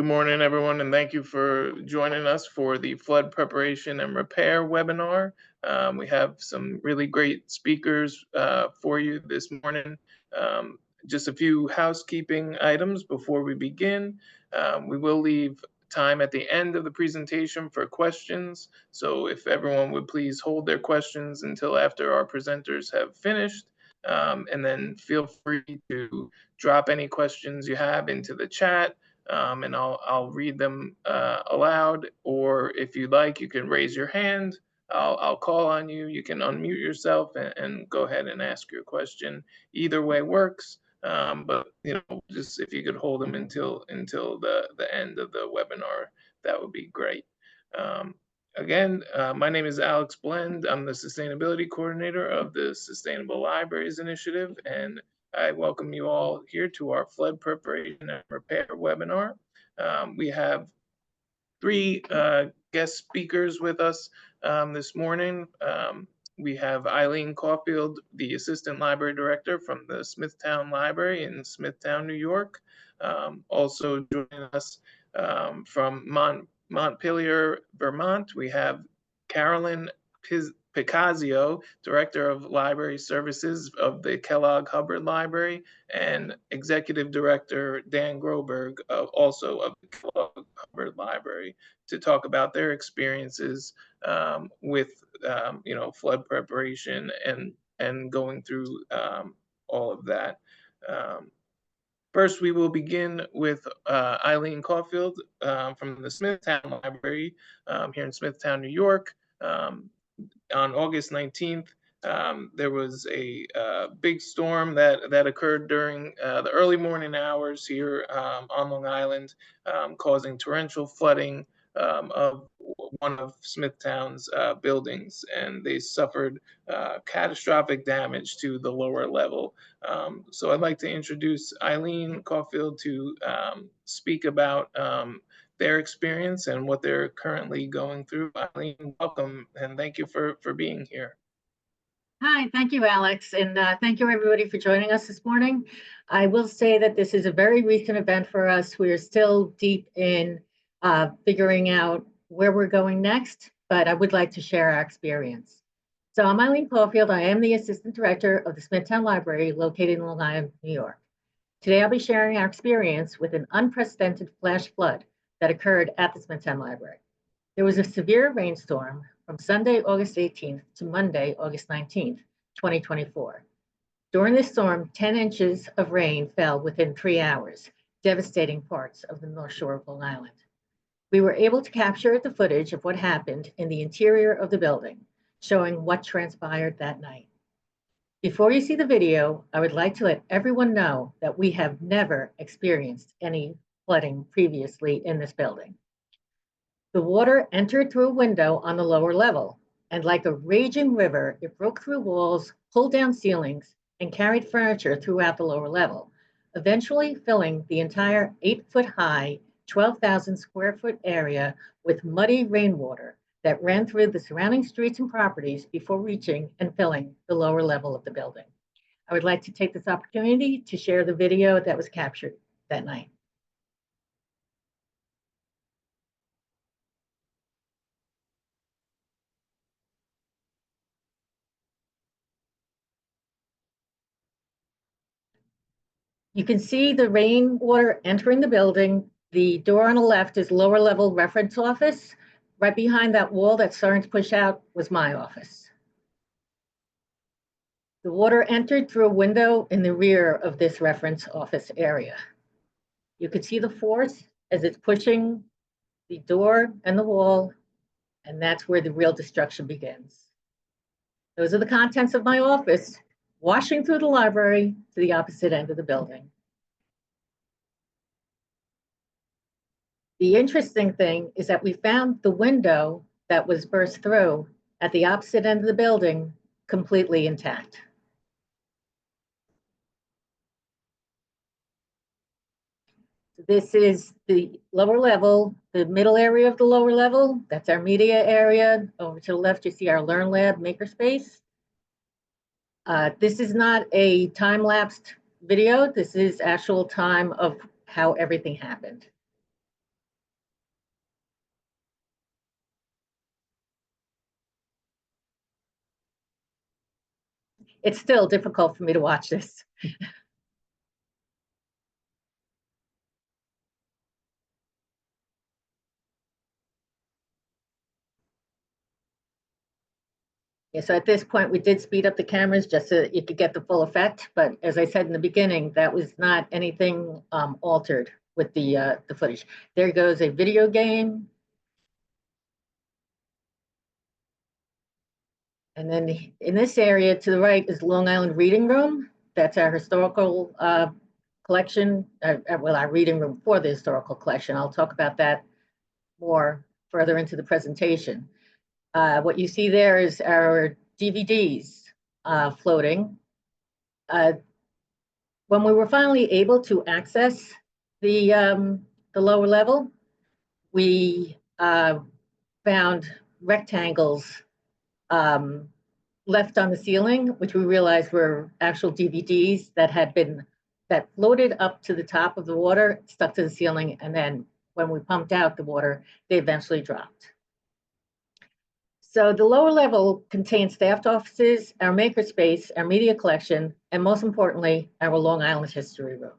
Good morning, everyone, and thank you for joining us for the Flood Preparation and Repair webinar. We have some really great speakers for you this morning. Just a few housekeeping items before we begin. We will leave time at the end of the presentation for questions. So if everyone would please hold their questions until after our presenters have finished. And then feel free to drop any questions you have into the chat. And I'll read them aloud, or if you'd like, you can raise your hand. I'll call on you. You can unmute yourself and go ahead and ask your question. Either way works. But just if you could hold them until the end of the webinar, that would be great. Again, my name is Alex Blend. I'm the Sustainability Coordinator of the Sustainable Libraries Initiative, and I welcome you all here to our Flood Preparation and Repair webinar. We have three guest speakers with us this morning. We have Eileen Caulfield, the Assistant Library Director from the Smithtown Library in Smithtown, New York. Also joining us from Montpelier, Vermont, we have Carolyn Picazio, Director of Library Services of the Kellogg-Hubbard Library, and Executive Director Dan Groberg, also of the Kellogg-Hubbard Library, to talk about their experiences with flood preparation and going through all of that. First, we will begin with Eileen Caulfield from the Smithtown Library here in Smithtown, New York. On August 19th, there was a big storm that occurred during the early morning hours here on Long Island, causing torrential flooding of one of Smithtown's buildings, and they suffered catastrophic damage to the lower level. So I'd like to introduce Eileen Caulfield to speak about their experience and what they're currently going through. Eileen, welcome, and thank you for being here. Hi, thank you, Alex, and thank you everybody for joining us this morning. I will say that this is a very recent event for us. We are still deep in figuring out where we're going next, but I would like to share our experience. So I'm Eileen Caulfield. I am the Assistant Director of the Smithtown Library located in Long Island, New York. Today I'll be sharing our experience with an unprecedented flash flood that occurred at the Smithtown Library. There was a severe rainstorm from Sunday, August 18th to Monday, August 19th, 2024. During this storm, 10 inches of rain fell within 3 hours, devastating parts of the North Shore of Long Island. We were able to capture the footage of what happened in the interior of the building, showing what transpired that night. Before you see the video, I would like to let everyone know that we have never experienced any flooding previously in this building. The water entered through a window on the lower level, and like a raging river, it broke through walls, pulled down ceilings, and carried furniture throughout the lower level, eventually filling the entire 8-foot-high, 12,000 square foot area with muddy rainwater that ran through the surrounding streets and properties before reaching and filling the lower level of the building. I would like to take this opportunity to share the video that was captured that night. You can see the rainwater entering the building. The door on the left is lower level reference office. Right behind that wall that's starting to push out was my office. The water entered through a window in the rear of this reference office area. You could see the force as it's pushing the door and the wall, and that's where the real destruction begins. Those are the contents of my office, washing through the library to the opposite end of the building. The interesting thing is that we found the window that was burst through at the opposite end of the building completely intact. This is the lower level, the middle area of the lower level. That's our media area. Over to the left, you see our Learn Lab makerspace. This is not a time-lapsed video. This is actual time of how everything happened. it's still difficult for me to watch this. Yeah, so at this point, we did speed up the cameras just so that you could get the full effect. But as I said in the beginning, that was not anything altered with the footage. There goes a video game. And then in this area to the right is Long Island Reading Room. That's our historical collection, well, our reading room for the historical collection. I'll talk about that more further into the presentation. What you see there is our DVDs floating. When we were finally able to access the lower level, we found rectangles left on the ceiling, which we realized were actual DVDs that floated up to the top of the water, stuck to the ceiling, and then when we pumped out the water, they eventually dropped. So the lower level contains staffed offices, our makerspace, our media collection, and most importantly, our Long Island History Room.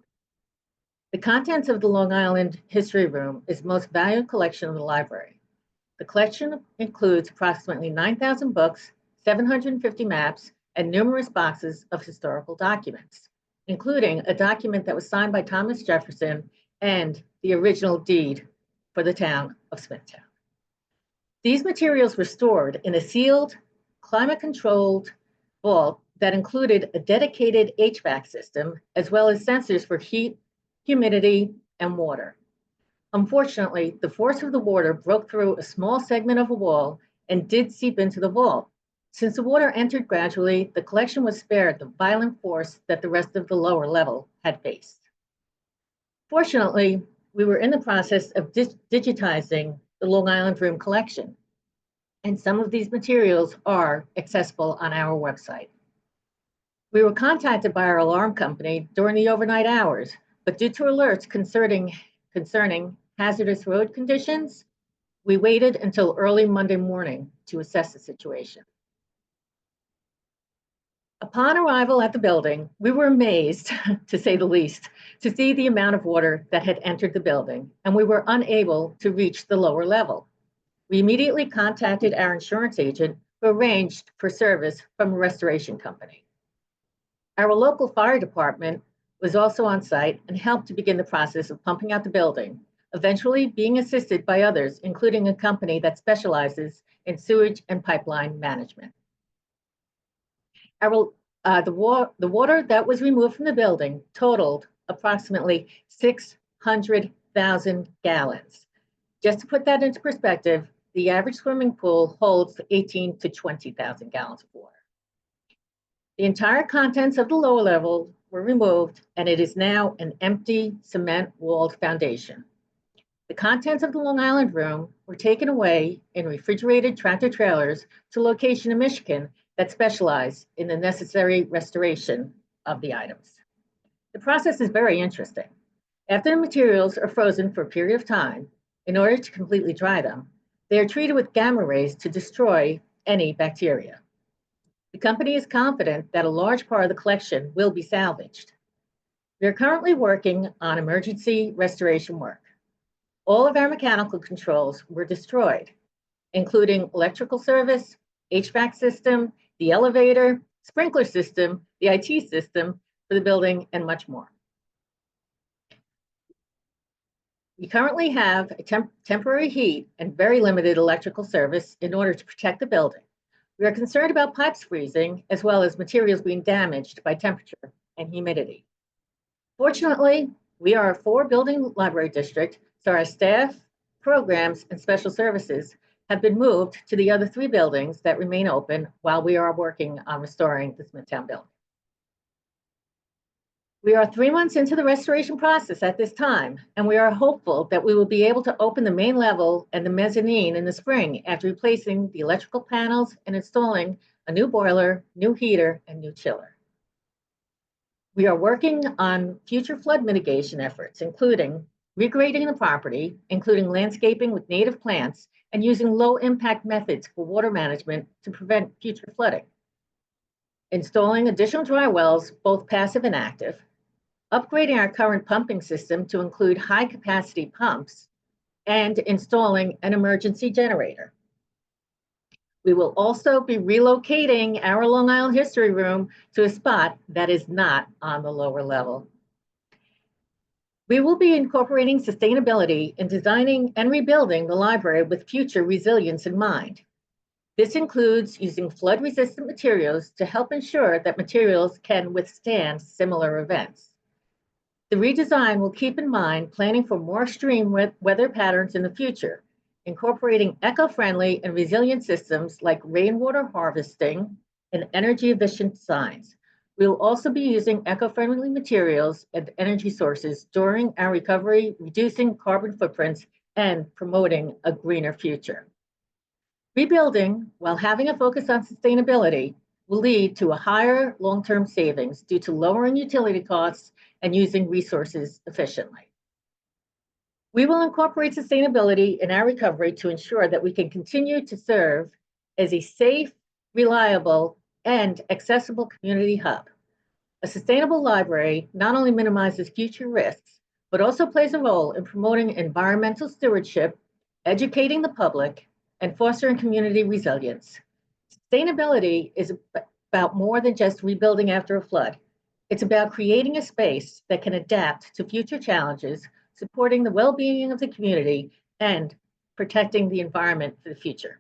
The contents of the Long Island History Room is the most valued collection in the library. The collection includes approximately 9,000 books, 750 maps, and numerous boxes of historical documents, including a document that was signed by Thomas Jefferson and the original deed for the town of Smithtown. These materials were stored in a sealed, climate-controlled vault that included a dedicated HVAC system, as well as sensors for heat, humidity, and water. Unfortunately, the force of the water broke through a small segment of a wall and did seep into the vault. Since the water entered gradually, the collection was spared the violent force that the rest of the lower level had faced. Fortunately, we were in the process of digitizing the Long Island Room collection, and some of these materials are accessible on our website. We were contacted by our alarm company during the overnight hours, but due to alerts concerning hazardous road conditions, we waited until early Monday morning to assess the situation. Upon arrival at the building, we were amazed, to say the least, to see the amount of water that had entered the building, and we were unable to reach the lower level. We immediately contacted our insurance agent, who arranged for service from a restoration company. Our local fire department was also on site and helped to begin the process of pumping out the building, eventually being assisted by others, including a company that specializes in sewage and pipeline management. The water that was removed from the building totaled approximately 600,000 gallons. Just to put that into perspective, the average swimming pool holds 18 to 20,000 gallons of water. The entire contents of the lower level were removed, and it is now an empty cement-walled foundation. The contents of the Long Island Room were taken away in refrigerated tractor trailers to a location in Michigan that specialize in the necessary restoration of the items. The process is very interesting. After the materials are frozen for a period of time, in order to completely dry them, they are treated with gamma rays to destroy any bacteria. The company is confident that a large part of the collection will be salvaged. We are currently working on emergency restoration work. All of our mechanical controls were destroyed, including electrical service, HVAC system, the elevator, sprinkler system, the IT system for the building, and much more. We currently have a temporary heat and very limited electrical service in order to protect the building. We are concerned about pipes freezing, as well as materials being damaged by temperature and humidity. Fortunately, we are a 4-building library district, so our staff, programs, and special services have been moved to the other 3 buildings that remain open while we are working on restoring the Smithtown building. We are 3 months into the restoration process at this time, and we are hopeful that we will be able to open the main level and the mezzanine in the spring after replacing the electrical panels and installing a new boiler, new heater, and new chiller. We are working on future flood mitigation efforts, including regrading the property, including landscaping with native plants, and using low-impact methods for water management to prevent future flooding. installing additional dry wells, both passive and active, upgrading our current pumping system to include high-capacity pumps, and installing an emergency generator. We will also be relocating our Long Island History Room to a spot that is not on the lower level. We will be incorporating sustainability in designing and rebuilding the library with future resilience in mind. This includes using flood-resistant materials to help ensure that materials can withstand similar events. The redesign will keep in mind planning for more extreme weather patterns in the future, incorporating eco-friendly and resilient systems like rainwater harvesting and energy-efficient designs. We will also be using eco-friendly materials and energy sources during our recovery, reducing carbon footprints and promoting a greener future. Rebuilding, while having a focus on sustainability, will lead to a higher long-term savings due to lowering utility costs and using resources efficiently. We will incorporate sustainability in our recovery to ensure that we can continue to serve as a safe, reliable, and accessible community hub. A sustainable library not only minimizes future risks, but also plays a role in promoting environmental stewardship, educating the public, and fostering community resilience. Sustainability is about more than just rebuilding after a flood. It's about creating a space that can adapt to future challenges, supporting the well-being of the community, and protecting the environment for the future.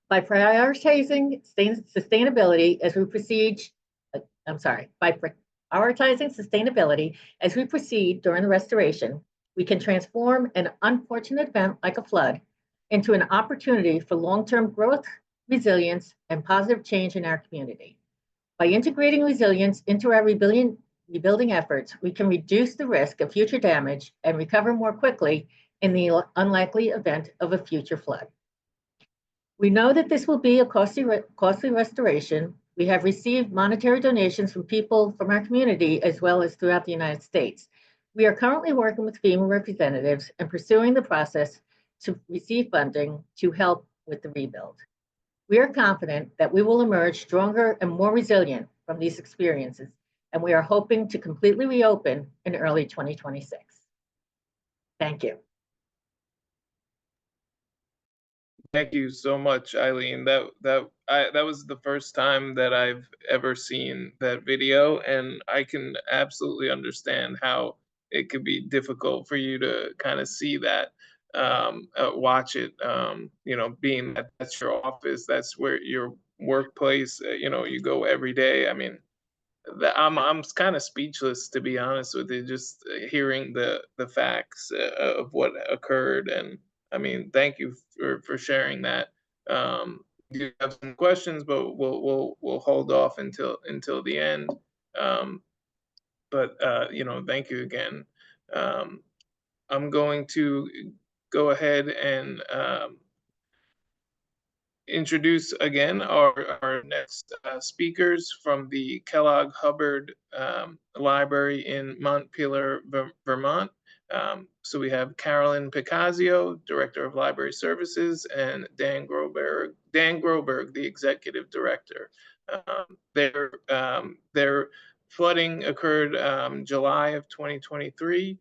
By prioritizing sustainability as we proceed, during the restoration, we can transform an unfortunate event like a flood into an opportunity for long-term growth, resilience, and positive change in our community. By integrating resilience into our rebuilding efforts, we can reduce the risk of future damage and recover more quickly in the unlikely event of a future flood. We know that this will be a costly restoration. We have received monetary donations from people from our community as well as throughout the United States. We are currently working with FEMA representatives and pursuing the process to receive funding to help with the rebuild. We are confident that we will emerge stronger and more resilient from these experiences, and we are hoping to completely reopen in early 2026. Thank you. Thank you so much, Eileen. That was the first time that I've ever seen that video, and I can absolutely understand how it could be difficult for you to kind of see that, watch it. You know, being that that's your office, that's where your workplace. You know, you go every day. I mean, I'm kind of speechless, to be honest with you, just hearing the facts of what occurred. And I mean, thank you for sharing that. We do have some questions, but we'll hold off until the end. But you know, thank you again. I'm going to go ahead and introduce again our next speakers from the Kellogg-Hubbard Library in Montpelier, Vermont. So we have Carolyn Picazio, Director of Library Services, and Dan Groberg, the Executive Director. Their flooding occurred July of 2023.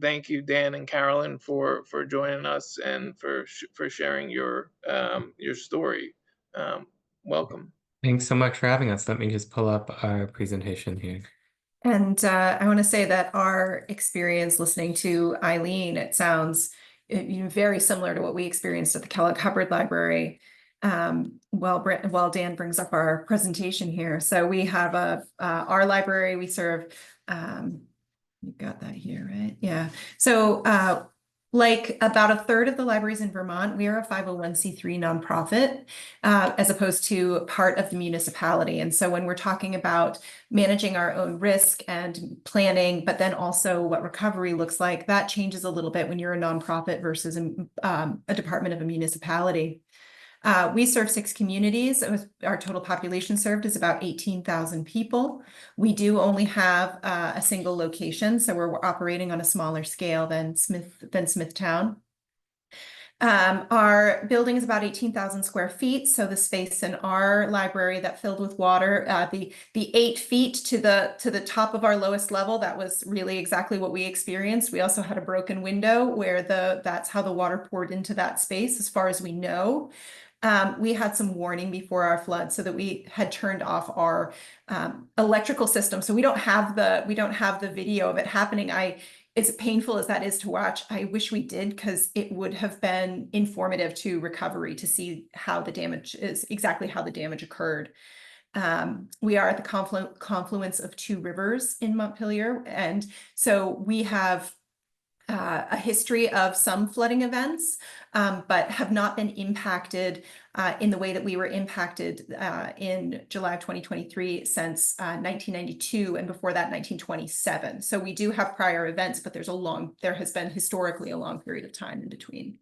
Thank you, Dan and Carolyn, for joining us and for sharing your story. Welcome. Thanks so much for having us. Let me just pull up our presentation here. And I want to say that our experience listening to Eileen, it sounds very similar to what we experienced at the Kellogg-Hubbard Library. While Dan brings up our presentation here, so we have our library. We serve. You've got that here, right? Yeah. So like about a third of the libraries in Vermont, we are a 501c3 nonprofit, as opposed to part of the municipality. And so when we're talking about managing our own risk and planning, but then also what recovery looks like, that changes a little bit when you're a nonprofit versus a department of a municipality. We serve 6 communities. Our total population served is about 18,000 people. We do only have a single location, so we're operating on a smaller scale than Smithtown. Our building is about 18,000 square feet. So the space in our library that filled with water, the 8 feet to the top of our lowest level, that was really exactly what we experienced. We also had a broken window where that's how the water poured into that space, as far as we know. We had some warning before our flood, so that we had turned off our electrical system. So we don't have the video of it happening. As painful as that is to watch, I wish we did, because it would have been informative to recovery to see exactly how the damage occurred. We are at the confluence of 2 rivers in Montpelier, and so we have a history of some flooding events, but have not been impacted in the way that we were impacted in July of 2023 since 1992, and before that 1927. So we do have prior events, but there has been historically a long period of time in between.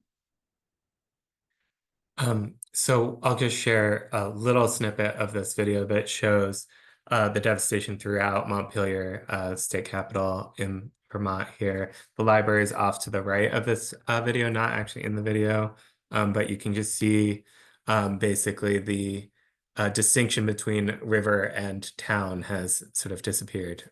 So I'll just share a little snippet of this video that shows the devastation throughout Montpelier, state capital in Vermont here. The library is off to the right of this video, not actually in the video, but you can just see basically the distinction between river and town has sort of disappeared.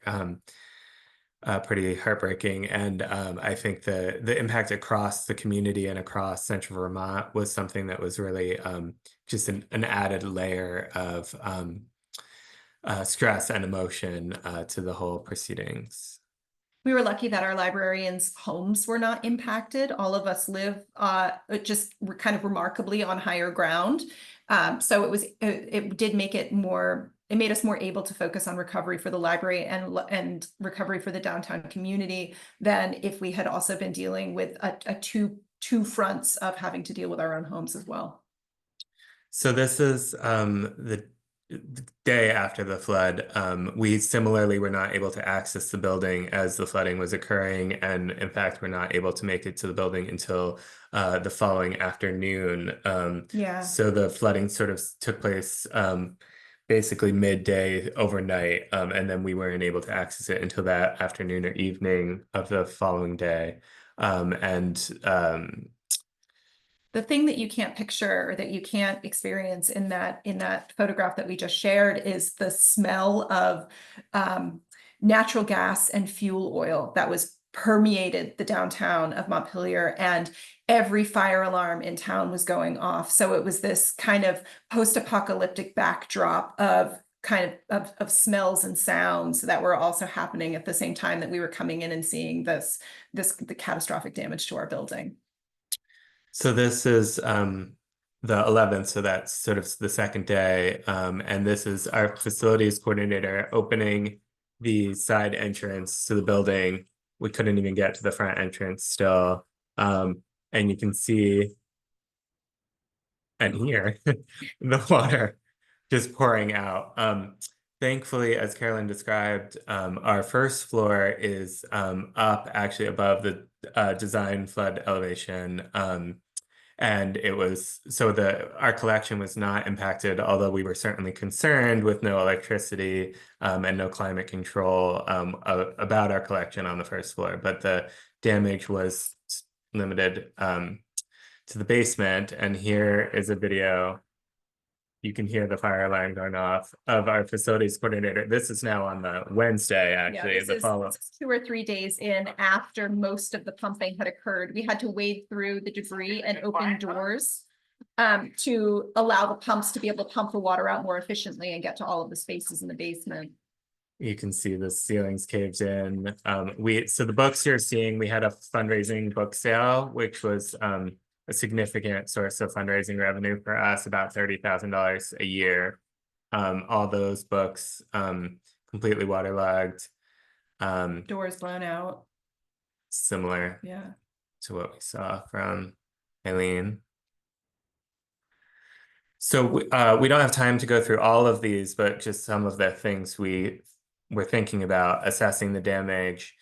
Pretty heartbreaking, and I think the impact across the community and across central Vermont was something that was really just an added layer of stress and emotion to the whole proceedings. We were lucky that our librarians' homes were not impacted. All of us live just kind of remarkably on higher ground. So it did make it more, it made us more able to focus on recovery for the library and recovery for the downtown community than if we had also been dealing with a two fronts of having to deal with our own homes as well. So this is the day after the flood. We similarly were not able to access the building as the flooding was occurring, and in fact, we're not able to make it to the building until the following afternoon. Yeah. So the flooding sort of took place basically midday overnight, and then we weren't able to access it until that afternoon or evening of the following day. The thing that you can't picture or that you can't experience in that photograph that we just shared is the smell of natural gas and fuel oil that was permeated the downtown of Montpelier, and every fire alarm in town was going off. So it was this kind of post-apocalyptic backdrop of of smells and sounds that were also happening at the same time that we were coming in and seeing the catastrophic damage to our building. So this is the 11th, so that's sort of the second day, and this is our facilities coordinator opening the side entrance to the building. We couldn't even get to the front entrance still, and you can see and hear the water just pouring out. Thankfully, as Carolyn described, our first floor is up actually above the design flood elevation. And it was, so our collection was not impacted, although we were certainly concerned with no electricity and no climate control about our collection on the first floor. But the damage was limited to the basement. And here is a video. You can hear the fire alarm going off of our facilities coordinator. This is now on the Wednesday, actually. Yeah, this is 2 or 3 days in after most of the pumping had occurred. We had to wade through the debris and open doors to allow the pumps to be able to pump the water out more efficiently and get to all of the spaces in the basement. You can see the ceilings caved in. So the books you're seeing, we had a fundraising book sale, which was a significant source of fundraising revenue for us, about $30,000 a year. All those books completely waterlogged. Doors blown out. Similar to what we saw from Eileen. So we don't have time to go through all of these, but just some of the things we were thinking about: assessing the damage,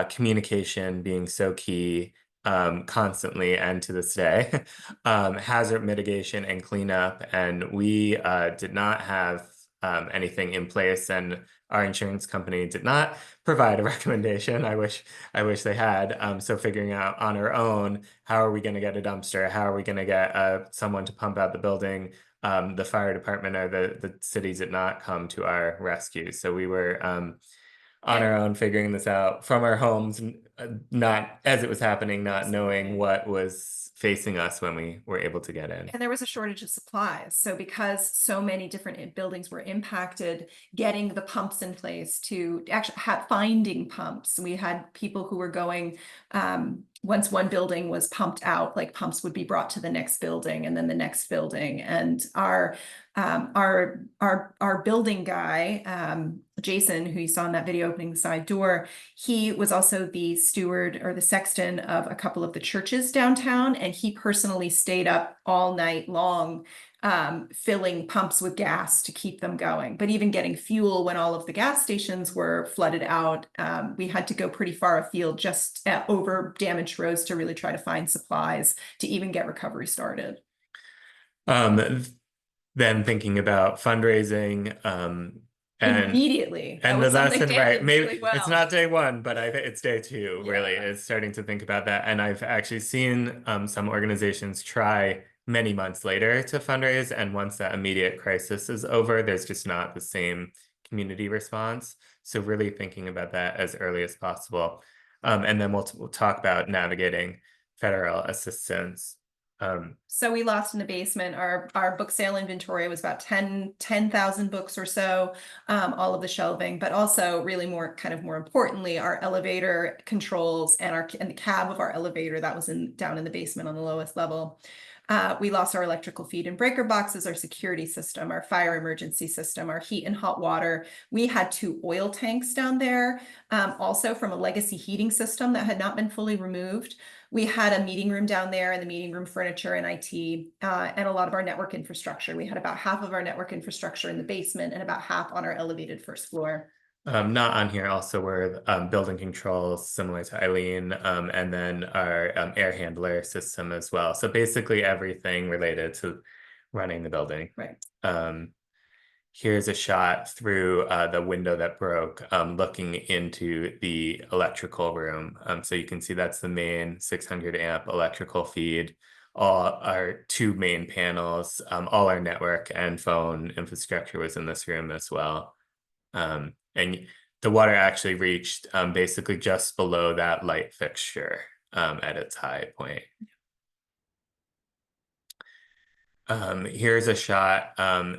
communication being so key, constantly and to this day, hazard mitigation and cleanup. And we did not have anything in place, and our insurance company did not provide a recommendation. I wish they had. So figuring out on our own, how are we going to get a dumpster? How are we going to get someone to pump out the building? The fire department or the city did not come to our rescue. So we were on our own figuring this out from our homes, not as it was happening, not knowing what was facing us when we were able to get in. And there was a shortage of supplies. So because so many different buildings were impacted, getting the pumps in place to actually finding pumps. We had people who were going, once one building was pumped out, like pumps would be brought to the next building and then the next building. And our building guy, Jason, who you saw in that video opening the side door, he was also the steward or the sexton of a couple of the churches downtown, and he personally stayed up all night long filling pumps with gas to keep them going. But even getting fuel when all of the gas stations were flooded out, we had to go pretty far afield, just over damaged roads, to really try to find supplies to even get recovery started. Then thinking about fundraising, and immediately, and the lesson, right? Maybe really well. It's not day one, but I think it's day two. Yeah. Really, is starting to think about that. And I've actually seen some organizations try many months later to fundraise, and once that immediate crisis is over, there's just not the same community response. So really thinking about that as early as possible, and then we'll talk about navigating federal assistance. So we lost in the basement. Our book sale inventory was about 10,000 books or so, all of the shelving, but also really more importantly, our elevator controls and the cab of our elevator that was down in the basement on the lowest level. We lost our electrical feed and breaker boxes, our security system, our fire emergency system, our heat and hot water. We had 2 oil tanks down there, also from a legacy heating system that had not been fully removed. We had a meeting room down there, and the meeting room furniture and IT, and a lot of our network infrastructure. We had about half of our network infrastructure in the basement and about half on our elevated first floor. Not on here also were building controls similar to Eileen, and then our air handler system as well. So basically everything related to running the building. Right. Here's a shot through the window that broke, looking into the electrical room. So you can see that's the main 600 amp electrical feed. All our 2 main panels, all our network and phone infrastructure was in this room as well. And the water actually reached basically just below that light fixture at its high point. Here's a shot.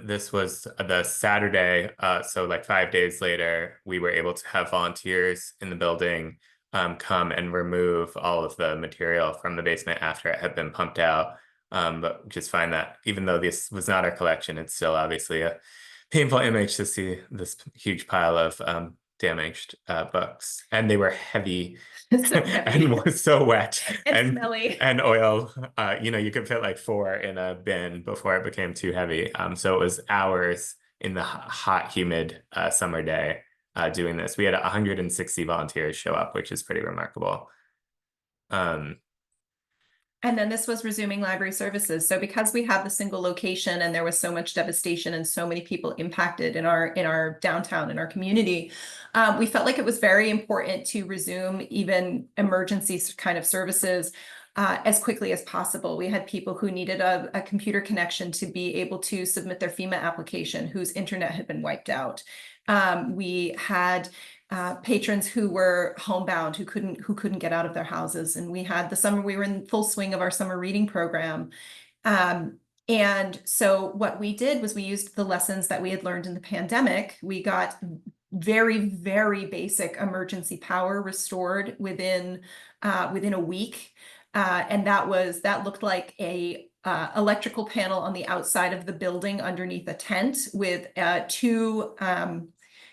This was the Saturday, so like 5 days later, we were able to have volunteers in the building come and remove all of the material from the basement after it had been pumped out. But just find that even though this was not our collection, it's still obviously a painful image to see this huge pile of damaged books, and they were heavy, So heavy. and was so wet and smelly and oil. You could fit like 4 in a bin before it became too heavy. So it was hours in the hot, humid summer day doing this. We had 160 volunteers show up, which is pretty remarkable. And then this was resuming library services. So because we have the single location and there was so much devastation and so many people impacted in our downtown, in our community, we felt like it was very important to resume even emergency kind of services as quickly as possible. We had people who needed a computer connection to be able to submit their FEMA application, whose internet had been wiped out. We had patrons who were homebound, who couldn't get out of their houses. And we had we were in full swing of our summer reading program. And so what we did was we used the lessons that we had learned in the pandemic. We got very, very basic emergency power restored within a week. And that looked like a electrical panel on the outside of the building underneath a tent with 2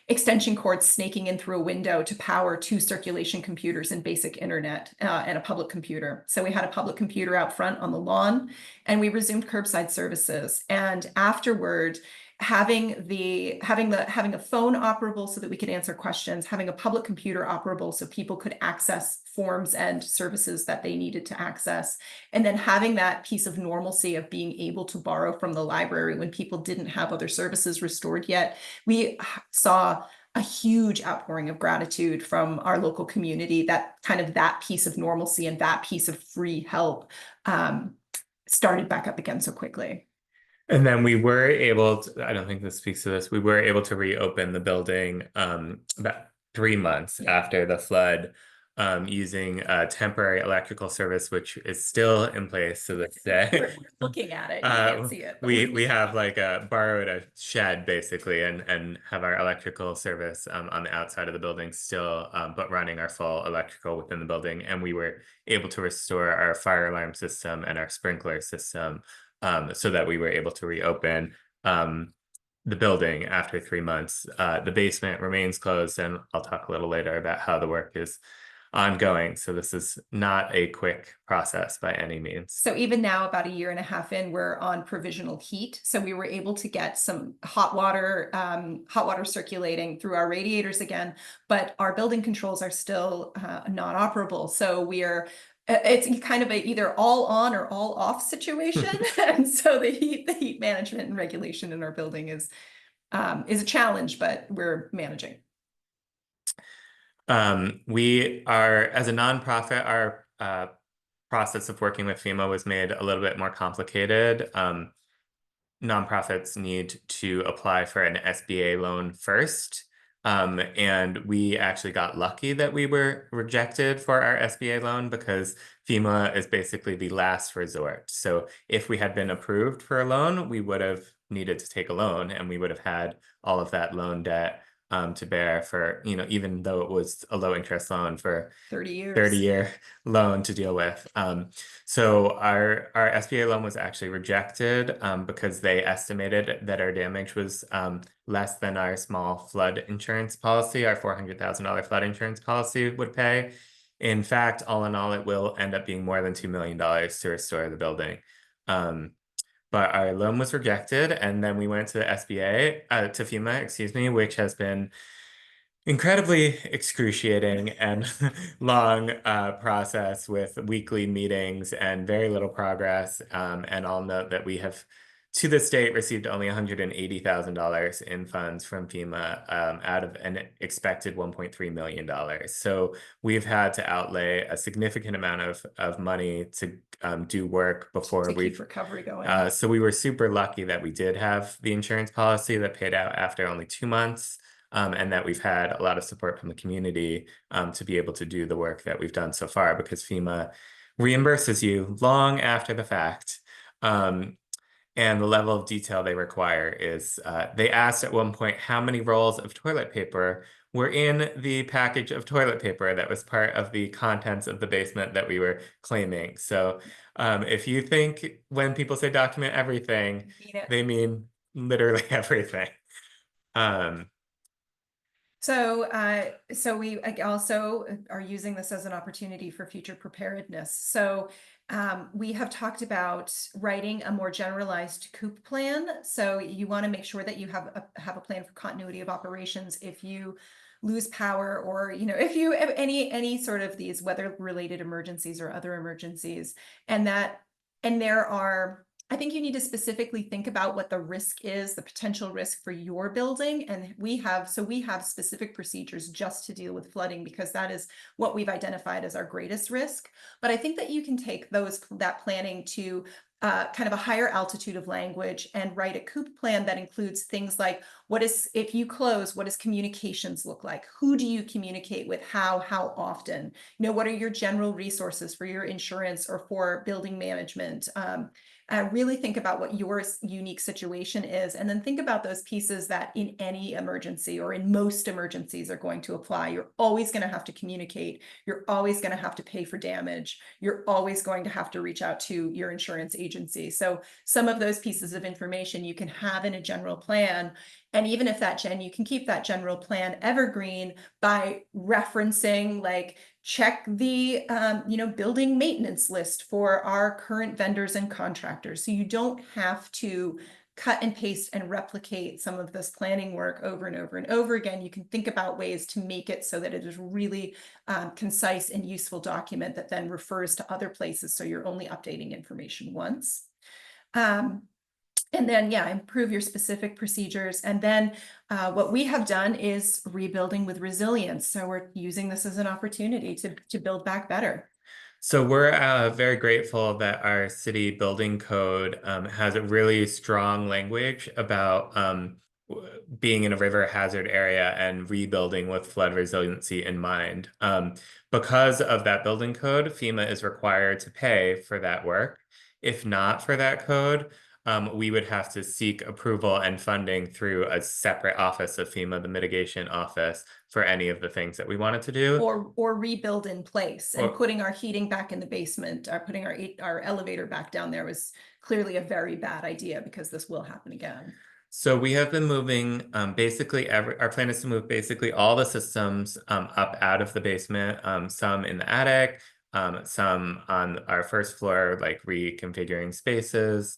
extension cords snaking in through a window to power 2 circulation computers and basic internet and a public computer. So we had a public computer out front on the lawn, and we resumed curbside services. And afterward, having a phone operable so that we could answer questions, having a public computer operable so people could access forms and services that they needed to access, and then having that piece of normalcy of being able to borrow from the library when people didn't have other services restored yet. We saw a huge outpouring of gratitude from our local community, that piece of normalcy and that piece of free help started back up again so quickly. And then we were able to, I don't think this speaks to this, we were able to reopen the building about 3 months after the flood, using a temporary electrical service, which is still in place to this day. We're looking at it, you can't see it. We have like borrowed a shed basically and have our electrical service on the outside of the building still, but running our full electrical within the building. And we were able to restore our fire alarm system and our sprinkler system, so that we were able to reopen the building after 3 months. The basement remains closed, and I'll talk a little later about how the work is ongoing. So this is not a quick process by any means. So even now, about 1.5 years in, we're on provisional heat. So we were able to get some hot water circulating through our radiators again, but our building controls are still not operable. So it's kind of a either all on or all off situation. And so the heat management and regulation in our building is a challenge, but we're managing. We are, as a nonprofit, our process of working with FEMA was made a little bit more complicated. Nonprofits need to apply for an SBA loan first. And we actually got lucky that we were rejected for our SBA loan because FEMA is basically the last resort. So if we had been approved for a loan, we would have needed to take a loan, and we would have had all of that loan debt to bear for, even though it was a low interest loan for 30-year loan to deal with. So our SBA loan was actually rejected because they estimated that our damage was less than our small flood insurance policy, our $400,000 flood insurance policy would pay. In fact, all in all, it will end up being more than $2 million to restore the building. But our loan was rejected, and then we went to the SBA, to FEMA, excuse me, which has been incredibly excruciating and long process with weekly meetings and very little progress. And I'll note that we have, to this date, received only $180,000 in funds from FEMA out of an expected $1.3 million. So we've had to outlay a significant amount of money to do work before we keep recovery going. So we were super lucky that we did have the insurance policy that paid out after only 2 months, and that we've had a lot of support from the community to be able to do the work that we've done so far, because FEMA reimburses you long after the fact. And the level of detail they require is, they asked at one point how many rolls of toilet paper were in the package of toilet paper that was part of the contents of the basement that we were claiming. So if you think when people say document everything, they mean literally everything. So we also are using this as an opportunity for future preparedness. So we have talked about writing a more generalized COOP plan. So you want to make sure that you have a plan for continuity of operations if you lose power, or if you have any sort of these weather-related emergencies or other emergencies, I think you need to specifically think about what the risk is, the potential risk for your building. And we have specific procedures just to deal with flooding, because that is what we've identified as our greatest risk. But I think that you can take that planning to kind of a higher altitude of language and write a COOP plan that includes things like, if you close, what does communications look like? Who do you communicate with? How often? What are your general resources for your insurance or for building management? Really think about what your unique situation is, and then think about those pieces that in any emergency or in most emergencies are going to apply. You're always going to have to communicate. You're always going to have to pay for damage. You're always going to have to reach out to your insurance agency. So some of those pieces of information you can have in a general plan. And even if you can keep that general plan evergreen by referencing, like, check the building maintenance list for our current vendors and contractors. So you don't have to cut and paste and replicate some of this planning work over and over and over again. You can think about ways to make it so that it is really concise and useful document that then refers to other places. So you're only updating information once. And then, yeah, improve your specific procedures. And then what we have done is rebuilding with resilience. So we're using this as an opportunity to build back better. So we're very grateful that our city building code has a really strong language about being in a river hazard area and rebuilding with flood resiliency in mind. Because of that building code, FEMA is required to pay for that work. If not for that code, we would have to seek approval and funding through a separate office of FEMA, the mitigation office, for any of the things that we wanted to do. Or rebuild in place. And putting our heating back in the basement, or putting our elevator back down there was clearly a very bad idea, because this will happen again. So we have been moving basically our plan is to move basically all the systems up out of the basement, some in the attic, some on our first floor, like reconfiguring spaces.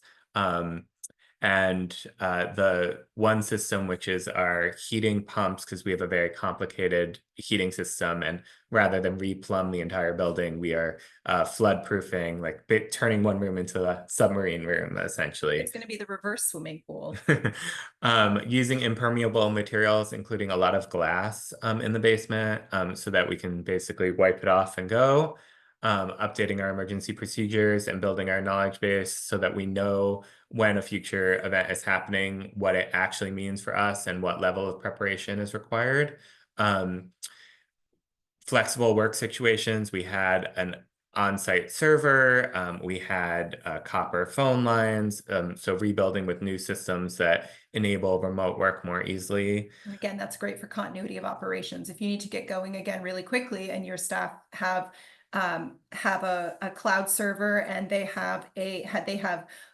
And the one system, which is our heating pumps, because we have a very complicated heating system, and rather than replumb the entire building, we are flood proofing, like turning one room into a submarine room, essentially. It's going to be the reverse swimming pool. Using impermeable materials, including a lot of glass in the basement, so that we can basically wipe it off and go. Updating our emergency procedures and building our knowledge base so that we know when a future event is happening, what it actually means for us and what level of preparation is required. Flexible work situations, we had an on-site server, we had copper phone lines, so rebuilding with new systems that enable remote work more easily. And again, that's great for continuity of operations. If you need to get going again really quickly and your staff have a cloud server, and they have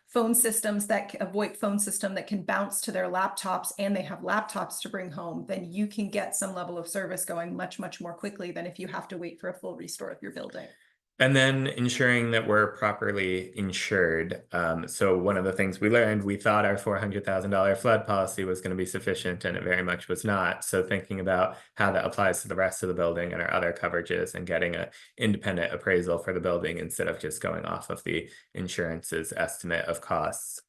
phone systems a VoIP phone system that can bounce to their laptops, and they have laptops to bring home, then you can get some level of service going much, much more quickly than if you have to wait for a full restore of your building. And then ensuring that we're properly insured. So one of the things we learned, we thought our $400,000 flood policy was going to be sufficient, and it very much was not. So thinking about how that applies to the rest of the building and our other coverages, and getting an independent appraisal for the building instead of just going off of the insurance's estimate of costs.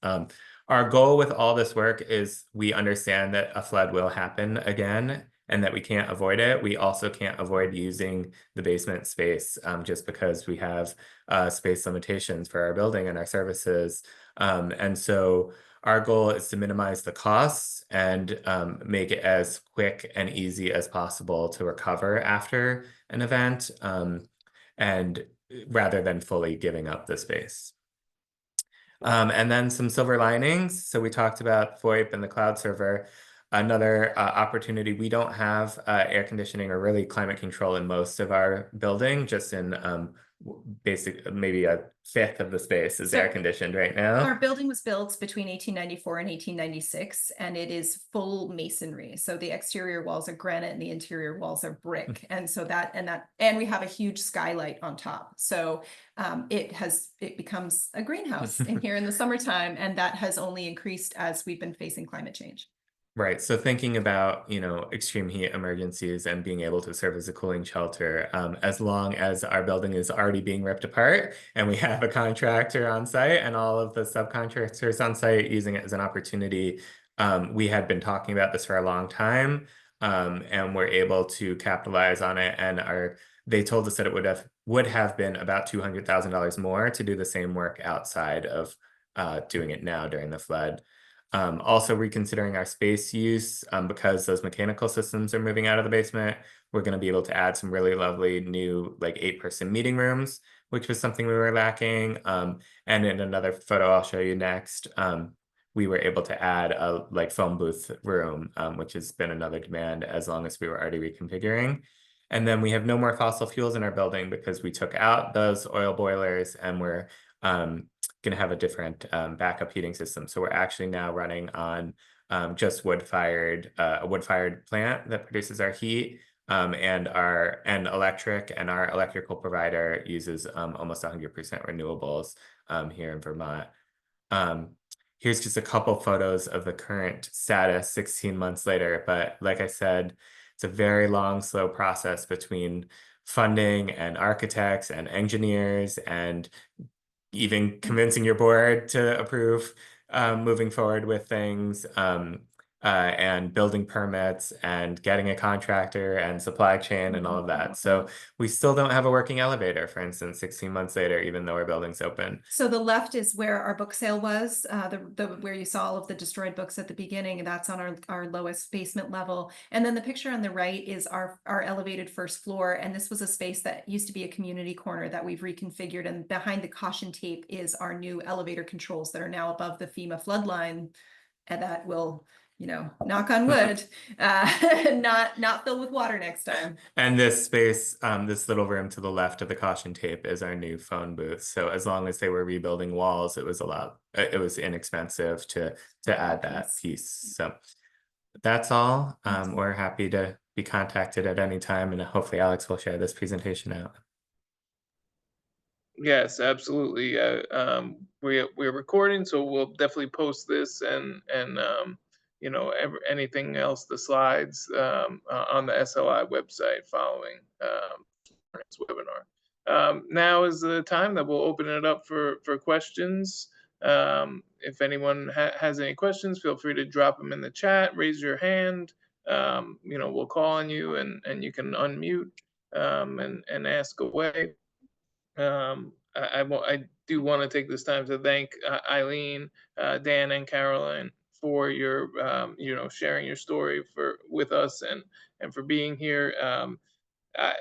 Our goal with all this work is we understand that a flood will happen again, and that we can't avoid it. We also can't avoid using the basement space just because we have space limitations for our building and our services. And so our goal is to minimize the costs and make it as quick and easy as possible to recover after an event, and rather than fully giving up the space. And then some silver linings. So we talked about VoIP and the cloud server. Another opportunity, we don't have air conditioning or really climate control in most of our building, just in maybe a fifth of the space is air conditioned right now. Our building was built between 1894 and 1896, and it is full masonry. So the exterior walls are granite and the interior walls are brick. And so and we have a huge skylight on top. So it becomes a greenhouse in here in the summertime, and that has only increased as we've been facing climate change. Right. So thinking about, extreme heat emergencies and being able to serve as a cooling shelter, as long as our building is already being ripped apart and we have a contractor on site and all of the subcontractors on site using it as an opportunity. We had been talking about this for a long time, and we're able to capitalize on it. And they told us that it would have been about $200,000 more to do the same work outside of doing it now during the flood. Also reconsidering our space use, because those mechanical systems are moving out of the basement. We're going to be able to add some really lovely new, like 8-person meeting rooms, which was something we were lacking. And in another photo I'll show you next, we were able to add a phone booth room, which has been another demand as long as we were already reconfiguring. And then we have no more fossil fuels in our building because we took out those oil boilers, and we're going to have a different backup heating system. So we're actually now running on just a wood-fired plant that produces our heat, and electric, and our electrical provider uses almost 100% renewables here in Vermont. here's just a couple photos of the current status 16 months later. But like I said, it's a very long, slow process between funding and architects and engineers and even convincing your board to approve moving forward with things, and building permits and getting a contractor and supply chain and all of that. So we still don't have a working elevator, for instance, 16 months later, even though our building's open. So the left is where our book sale was, where you saw all of the destroyed books at the beginning, and that's on our lowest basement level. And then the picture on the right is our elevated first floor. And this was a space that used to be a community corner that we've reconfigured. And behind the caution tape is our new elevator controls that are now above the FEMA flood line. And that will, knock on wood, not filled with water next time. And this space, this little room to the left of the caution tape is our new phone booth. So as long as they were rebuilding walls, it was inexpensive to add that piece. So that's all. We're happy to be contacted at any time, and hopefully Alex will share this presentation out. Yes, absolutely. We're recording, so we'll definitely post this and anything else, the slides on the SLI website following this webinar. Now is the time that we'll open it up for questions. If anyone has any questions, feel free to drop them in the chat, raise your hand. We'll call on you and you can unmute and ask away. I do want to take this time to thank Eileen, Dan, and Carolyn for your sharing your story with us and for being here. I'm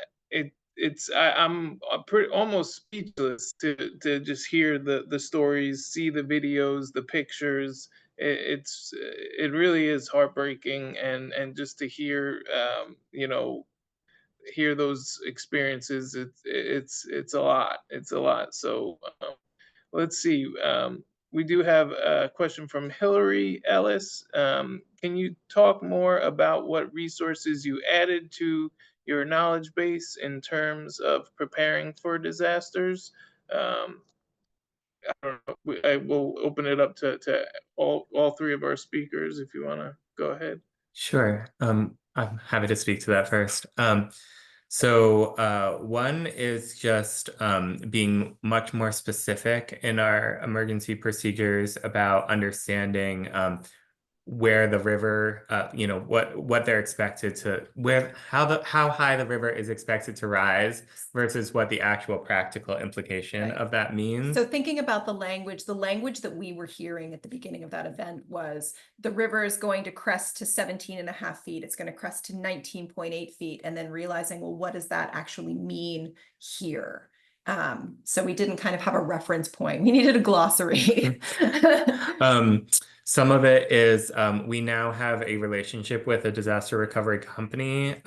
pretty almost speechless to just hear the stories, see the videos, the pictures. It really is heartbreaking, and just to hear hear those experiences, it's a lot. So let's see. We do have a question from Hillary Ellis. Can you talk more about what resources you added to your knowledge base in terms of preparing for disasters? I don't know. I will open it up to all three of our speakers if you want to go ahead. Sure. I'm happy to speak to that first. So one is just being much more specific in our emergency procedures about understanding where the river, what they're expected to, how high the river is expected to rise versus what the actual practical implication of that means. So thinking about the language that we were hearing at the beginning of that event was the river is going to crest to 17.5 feet. It's going to crest to 19.8 feet. And then realizing, well, what does that actually mean here? So we didn't kind of have a reference point. We needed a glossary. Some of it is we now have a relationship with a disaster recovery company.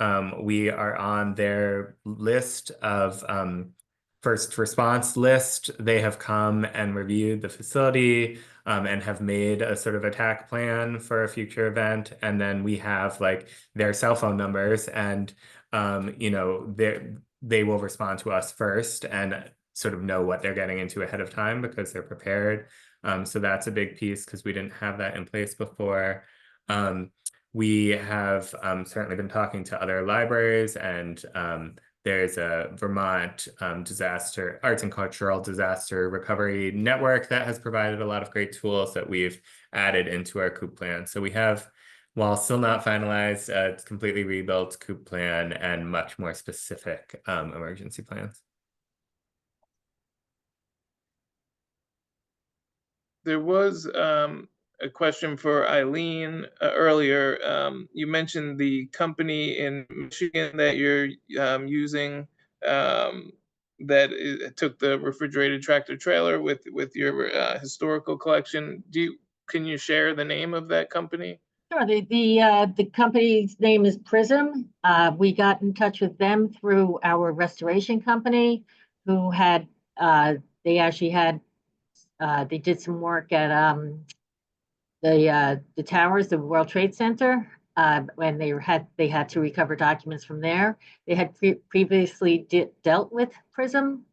We are on their list of first response list. They have come and reviewed the facility and have made a sort of attack plan for a future event. And then we have like their cell phone numbers, and they will respond to us first and sort of know what they're getting into ahead of time because they're prepared. So that's a big piece because we didn't have that in place before. We have certainly been talking to other libraries, and there's a Vermont arts and cultural disaster recovery network that has provided a lot of great tools that we've added into our COOP plan. So we have, while still not finalized, a completely rebuilt COOP plan and much more specific emergency plans. There was a question for Eileen earlier. You mentioned the company in Michigan that you're using that took the refrigerated tractor trailer with your historical collection. Can you share the name of that company? Sure. The company's name is Prism. We got in touch with them through our restoration company, who had they did some work at the towers, the World Trade Center, when they had to recover documents from there. They had previously dealt with Prism,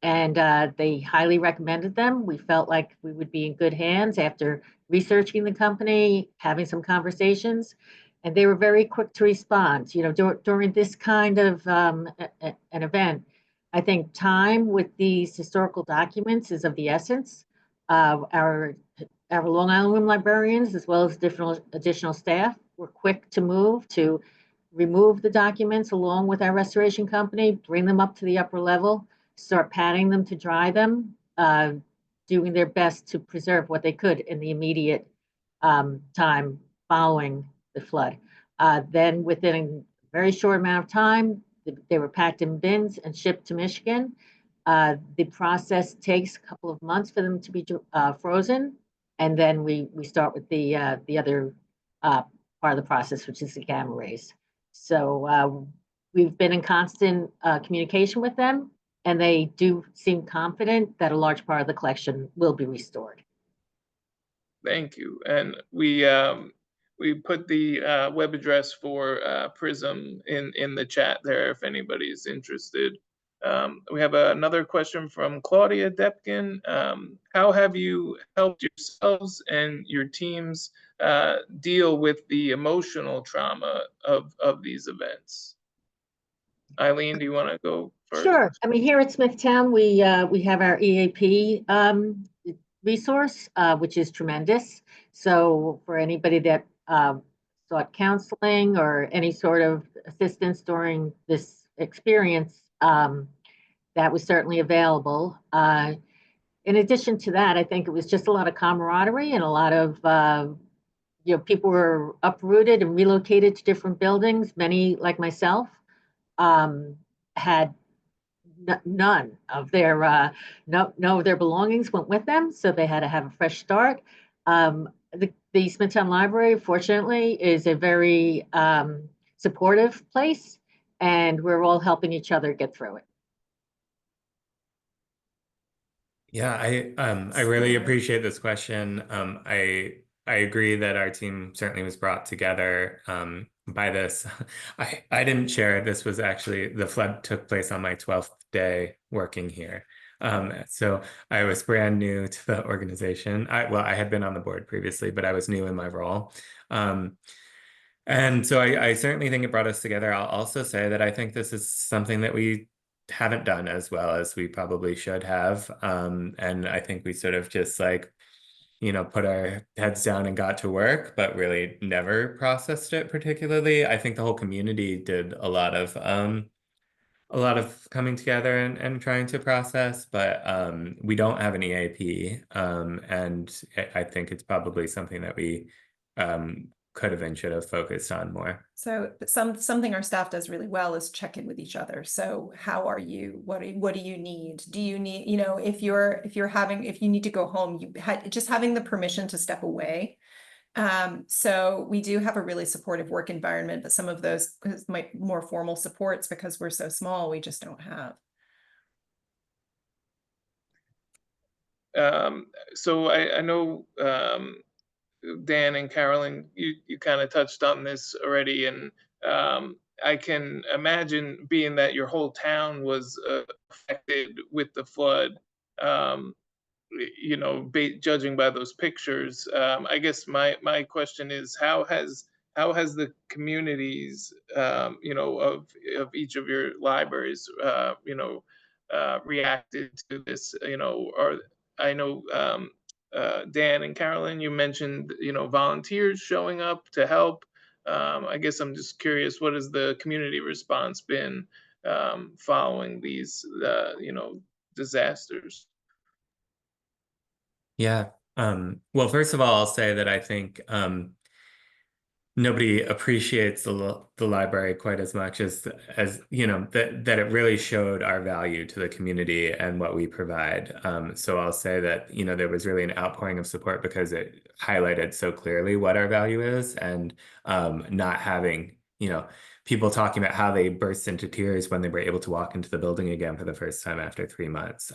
and they highly recommended them. We felt like we would be in good hands after researching the company, having some conversations, and they were very quick to respond. You know, during this kind of an event, I think time with these historical documents is of the essence. Our Long Island Room librarians, as well as additional staff, were quick to move to remove the documents along with our restoration company, bring them up to the upper level, start patting them to dry them, doing their best to preserve what they could in the immediate time following the flood. Then within a very short amount of time, they were packed in bins and shipped to Michigan. The process takes a couple of months for them to be frozen. And then we start with the other part of the process, which is the gamma rays. So we've been in constant communication with them, and they do seem confident that a large part of the collection will be restored. Thank you. And we put the web address for Prism in the chat there if anybody's interested. We have another question from Claudia Depkin. How have you helped yourselves and your teams deal with the emotional trauma of these events? Eileen, do you want to go first? Sure. I mean, here at Smithtown, we have our EAP resource, which is tremendous. So for anybody that sought counseling or any sort of assistance during this experience, that was certainly available. In addition to that, I think it was just a lot of camaraderie and a lot of, people were uprooted and relocated to different buildings. Many, like myself, had none of their no of their belongings went with them, so they had to have a fresh start. The Smithtown Library, fortunately, is a very supportive place, and we're all helping each other get through it. Yeah, I really appreciate this question. I agree that our team certainly was brought together by this. I didn't share it. This was actually, the flood took place on my 12th day working here. So I was brand new to the organization. I had been on the board previously, but I was new in my role. And so I certainly think it brought us together. I'll also say that I think this is something that we haven't done as well as we probably should have. And I think we sort of just put our heads down and got to work, but really never processed it particularly. I think the whole community did a lot of coming together and trying to process, but we don't have an EAP. And I think it's probably something that we could have and should have focused on more. So something our staff does really well is check in with each other. So how are you? What do you need? Do you need, if you need to go home, just having the permission to step away. So we do have a really supportive work environment, but some of those might more formal supports, because we're so small, we just don't have. So I know Dan and Carolyn, you kind of touched on this already, and I can imagine, being that your whole town was affected with the flood, judging by those pictures. I guess my question is, how has the communities, of each of your libraries, reacted to this? Or I know Dan and Carolyn, you mentioned, volunteers showing up to help. I guess I'm just curious, what has the community response been following these, disasters? Yeah. Well, first of all, I'll say that I think nobody appreciates the library quite as much as that it really showed our value to the community and what we provide. So I'll say that there was really an outpouring of support because it highlighted so clearly what our value is, and not having people talking about how they burst into tears when they were able to walk into the building again for the first time after 3 months.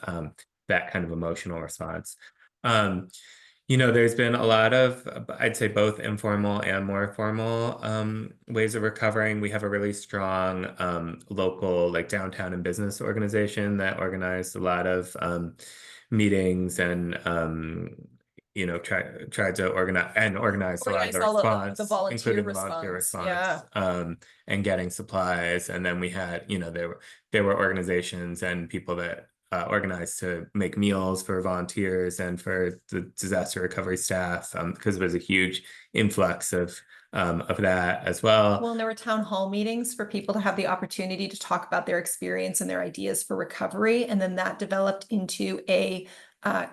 That kind of emotional response. There's been a lot of, I'd say, both informal and more formal ways of recovering. We have a really strong local, downtown and business organization that organized a lot of meetings and tried to organize a lot of the Organize all of response, the volunteer including the volunteer response. response, Yeah. and getting supplies. And then we had, there were organizations and people that organized to make meals for volunteers and for the disaster recovery staff, because there was a huge influx of that as well. Well, and there were town hall meetings for people to have the opportunity to talk about their experience and their ideas for recovery. And then that developed into a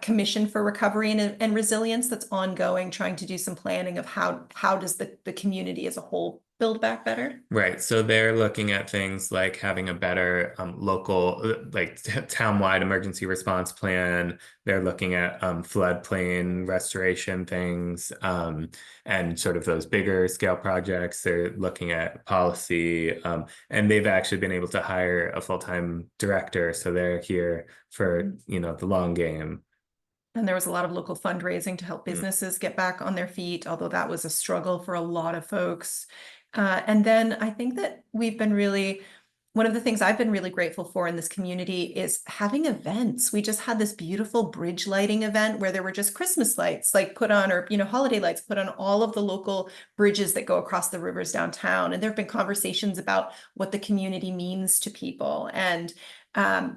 commission for recovery and resilience that's ongoing, trying to do some planning of how does the community as a whole build back better. Right. So they're looking at things like having a better local, like town-wide emergency response plan. They're looking at floodplain restoration things, and sort of those bigger scale projects. They're looking at policy, and they've actually been able to hire a full-time director. So they're here for, the long game. And there was a lot of local fundraising to help businesses get back on their feet, although that was a struggle for a lot of folks. And then I think that one of the things I've been really grateful for in this community is having events. We just had this beautiful bridge lighting event where there were just Christmas lights like put on, or, holiday lights put on all of the local bridges that go across the rivers downtown. And there have been conversations about what the community means to people. And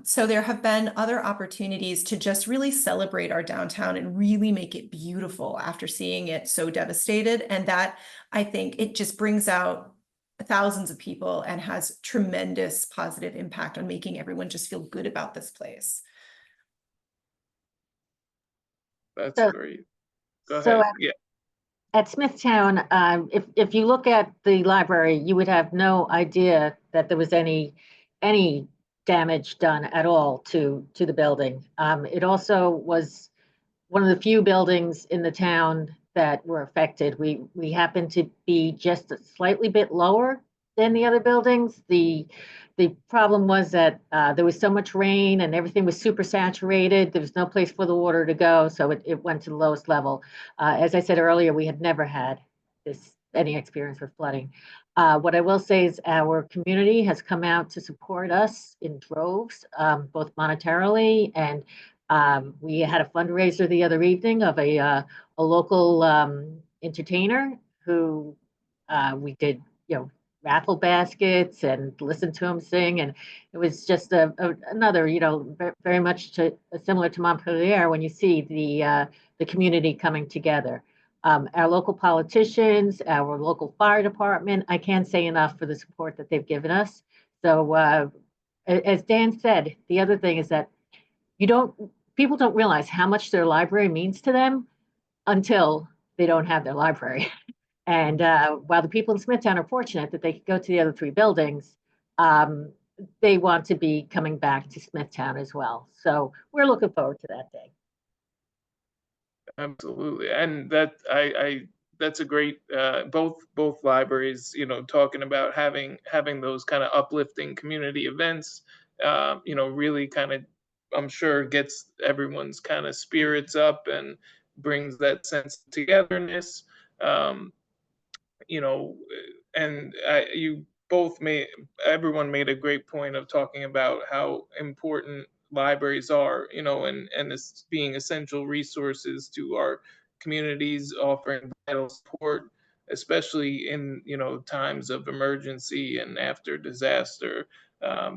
so there have been other opportunities to just really celebrate our downtown and really make it beautiful after seeing it so devastated. And that, I think, it just brings out thousands of people and has tremendous positive impact on making everyone just feel good about this place. That's great. Go So ahead. Yeah. at Smithtown, if you look at the library, you would have no idea that there was any damage done at all to the building. It also was one of the few buildings in the town that were affected. We happened to be just a slightly bit lower than the other buildings. The problem was that there was so much rain and everything was super saturated. There was no place for the water to go, so it went to the lowest level. As I said earlier, we had never had any experience with flooding. What I will say is our community has come out to support us in droves, both monetarily, and we had a fundraiser the other evening of a local entertainer who we did, raffle baskets and listened to him sing, and it was just another, very much similar to Montpelier when you see the community coming together. Our local politicians, our local fire department, I can't say enough for the support that they've given us. So as Dan said, the other thing is that people don't realize how much their library means to them until they don't have their library. And while the people in Smithtown are fortunate that they can go to the other three buildings, they want to be coming back to Smithtown as well. So we're looking forward to that day. Absolutely. And that's a great, both libraries, talking about having those kind of uplifting community events, really kind of, I'm sure, gets everyone's kind of spirits up and brings that sense of togetherness. And everyone made a great point of talking about how important libraries are, and this being essential resources to our communities, offering vital support, especially in, times of emergency and after disaster,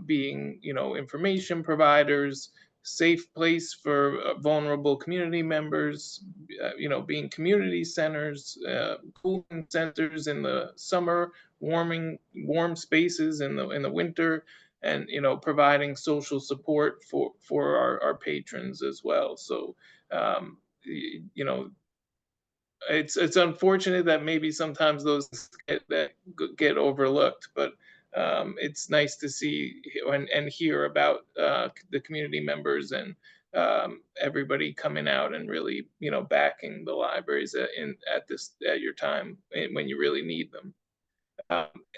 being, information providers, safe place for vulnerable community members, being community centers, cooling centers in the summer, warm spaces in the winter, and providing social support for our patrons as well. So it's unfortunate that maybe sometimes those get overlooked, but it's nice to see and hear about the community members and everybody coming out and really backing the libraries at your time when you really need them.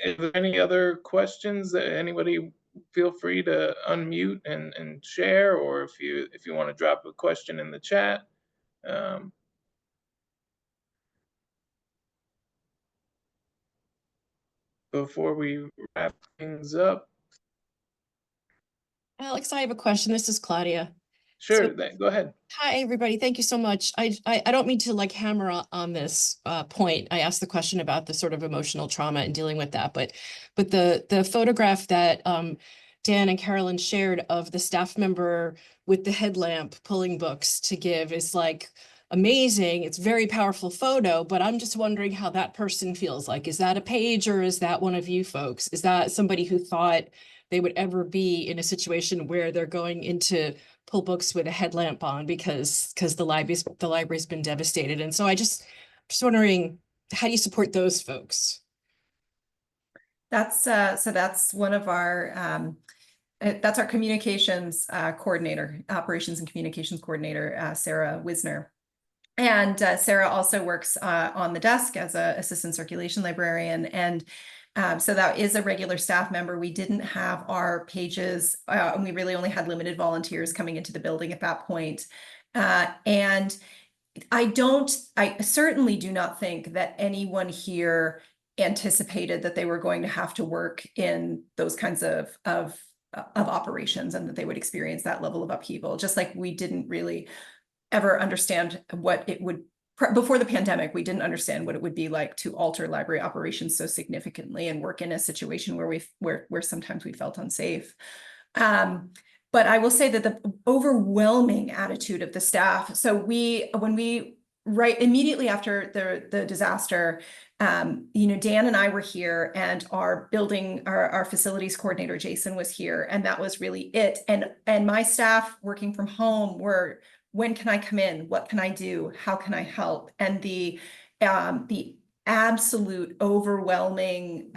Is there any other questions that anybody feel free to unmute and share, or if you want to drop a question in the chat. Before we wrap things up. Alex, I have a question. This is Claudia. Sure, So- go ahead. Hi, everybody. Thank you so much. I don't mean to like hammer on this point. I asked the question about the sort of emotional trauma and dealing with that, but the photograph that Dan and Carolyn shared of the staff member with the headlamp pulling books to give is like amazing. It's a very powerful photo, but I'm just wondering how that person feels. Like, is that a page or is that one of you folks? Is that somebody who thought they would ever be in a situation where they're going into pull books with a headlamp on because the library's been devastated? And so just wondering, how do you support those folks? That's so that's one of our that's our communications coordinator, operations and communications coordinator, Sarah Wisner. And Sarah also works on the desk as an assistant circulation librarian. And so that is a regular staff member. We didn't have our pages, and we really only had limited volunteers coming into the building at that point. And I certainly do not think that anyone here anticipated that they were going to have to work in those kinds of operations and that they would experience that level of upheaval, just like we didn't really ever understand what it would, before the pandemic, we didn't understand what it would be like to alter library operations so significantly and work in a situation where sometimes we felt unsafe. But I will say that the overwhelming attitude of the staff, so when we right immediately after the disaster, Dan and I were here, and our facilities coordinator, Jason, was here, and that was really it. And my staff working from home were, when can I come in? What can I do? How can I help? And the absolute overwhelming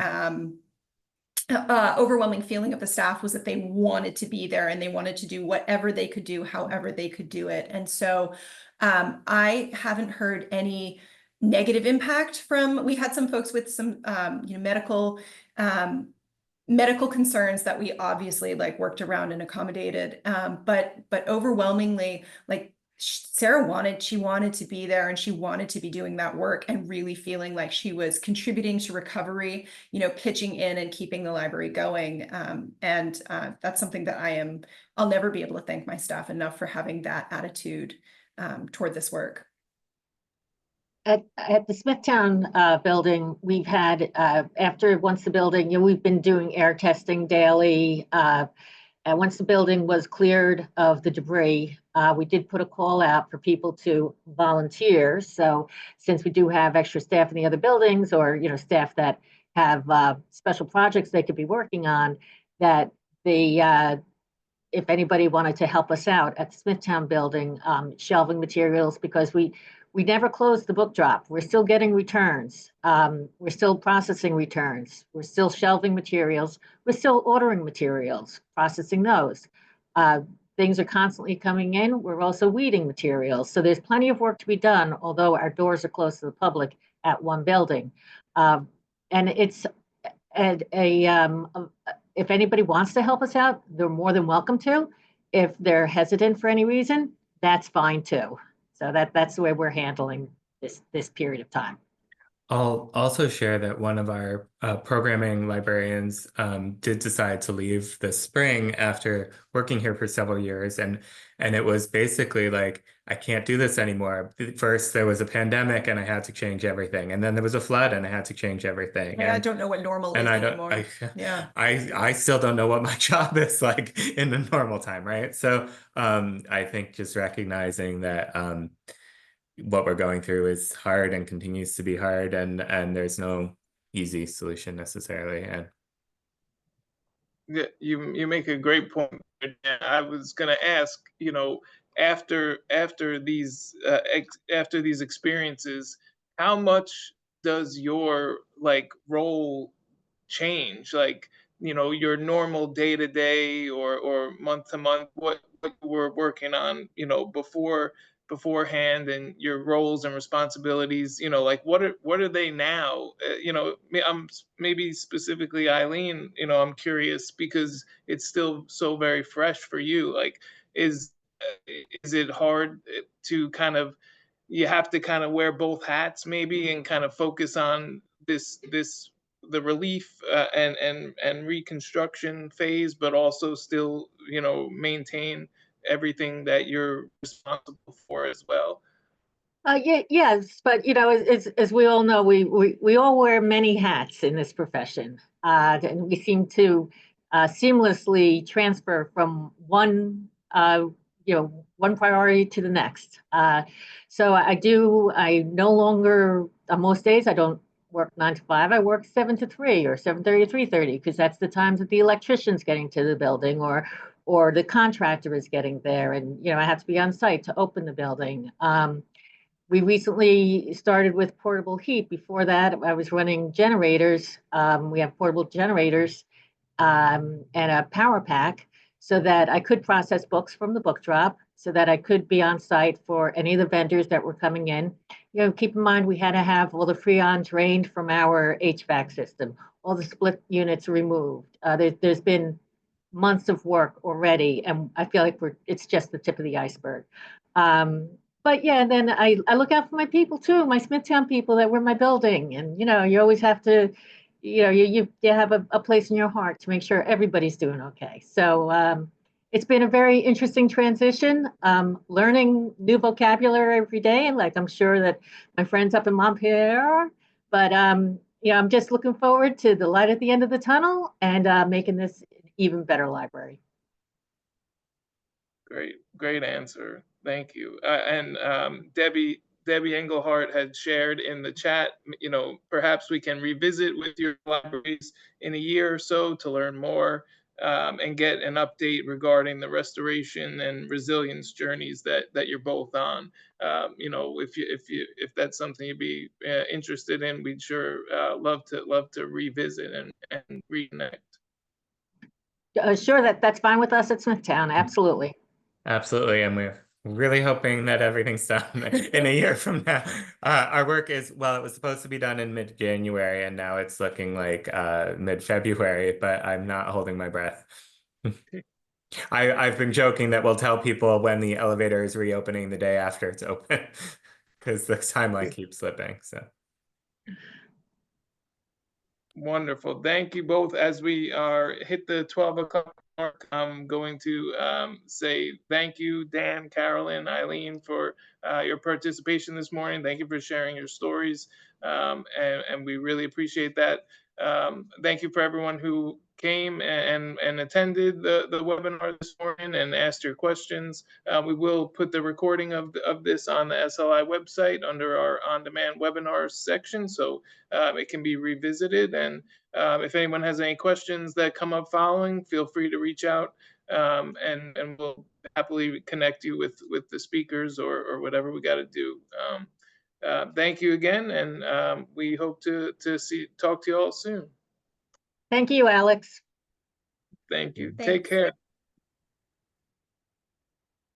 feeling of the staff was that they wanted to be there and they wanted to do whatever they could do, however they could do it. And so I haven't heard any negative impact we had some folks with some medical concerns that we obviously worked around and accommodated. But overwhelmingly, Sarah wanted to be there, and she wanted to be doing that work and really feeling like she was contributing to recovery, pitching in and keeping the library going. And that's something that I'll never be able to thank my staff enough for having that attitude toward this work. At the Smithtown building, we've had, once the building, we've been doing air testing daily. And once the building was cleared of the debris, we did put a call out for people to volunteer. So since we do have extra staff in the other buildings, or staff that have special projects they could be working on, that if anybody wanted to help us out at the Smithtown building, shelving materials, because we never closed the book drop. We're still getting returns. We're still processing returns. We're still shelving materials. We're still ordering materials, processing those. Things are constantly coming in. We're also weeding materials. So there's plenty of work to be done, although our doors are closed to the public at one building. And it's if anybody wants to help us out, they're more than welcome to. If they're hesitant for any reason, that's fine too. So that's the way we're handling this period of time. I'll also share that one of our programming librarians did decide to leave this spring after working here for several years, and it was basically like, I can't do this anymore. First there was a pandemic and I had to change everything, and then there was a flood and I had to change everything. Yeah, I don't know what normal is anymore. I still don't know what my job is like in the normal time, right? So I think just recognizing that what we're going through is hard and continues to be hard, and there's no easy solution necessarily. And yeah, you make a great point. I was going to ask, after these experiences, how much does your role change? Your normal day to day or month to month, what you were working on, beforehand, and your roles and responsibilities, what are they now? I'm maybe specifically Eileen, I'm curious because it's still so very fresh for you. Is it hard to you have to wear both hats maybe and focus on the relief and reconstruction phase, but also still maintain everything that you're responsible for as well. Yes, but as we all know, we all wear many hats in this profession, and we seem to seamlessly transfer from one one priority to the next. So I no longer on most days I don't work 9 to 5. I work 7 to 3 or 7:30 to 3:30 because that's the times that the electrician's getting to the building or the contractor is getting there, and I have to be on site to open the building. We recently started with portable heat. Before that, I was running generators. We have portable generators and a power pack so that I could process books from the book drop, so that I could be on site for any of the vendors that were coming in. Keep in mind, we had to have all the Freon drained from our HVAC system, all the split units removed. There's been months of work already, and I feel like it's just the tip of the iceberg. But yeah, and then I look out for my people too, my Smithtown people that were in my building. And, you always have to, you have a place in your heart to make sure everybody's doing okay. So it's been a very interesting transition, learning new vocabulary every day. And like, I'm sure that my friends up in Montpelier are, but I'm just looking forward to the light at the end of the tunnel and making this an even better library. Great answer. Thank you. And Debbie Engelhardt had shared in the chat, perhaps we can revisit with your libraries in a year or so to learn more and get an update regarding the restoration and resilience journeys that you're both on. If that's something you'd be interested in, we'd sure love to revisit and reconnect. Sure, that's fine with us at Smithtown. Absolutely. Absolutely, and we're really hoping that everything's done in a year from now. Our work is, well, it was supposed to be done in mid-January, and now it's looking like mid-February, but I'm not holding my breath. I've been joking that we'll tell people when the elevator is reopening the day after it's open, because the timeline keeps slipping. So. Wonderful. Thank you both. As we hit the 12 o'clock mark, I'm going to say thank you, Dan, Carolyn, Eileen, for your participation this morning. Thank you for sharing your stories, and we really appreciate that. Thank you for everyone who came and attended the webinar this morning and asked your questions. We will put the recording of this on the SLI website under our on-demand webinars section, so it can be revisited. And if anyone has any questions that come up following, feel free to reach out and we'll happily connect you with the speakers or whatever we got to do. Thank you again, and we hope to talk to you all soon. Thank you, Alex. Thank you. Thanks. Take care.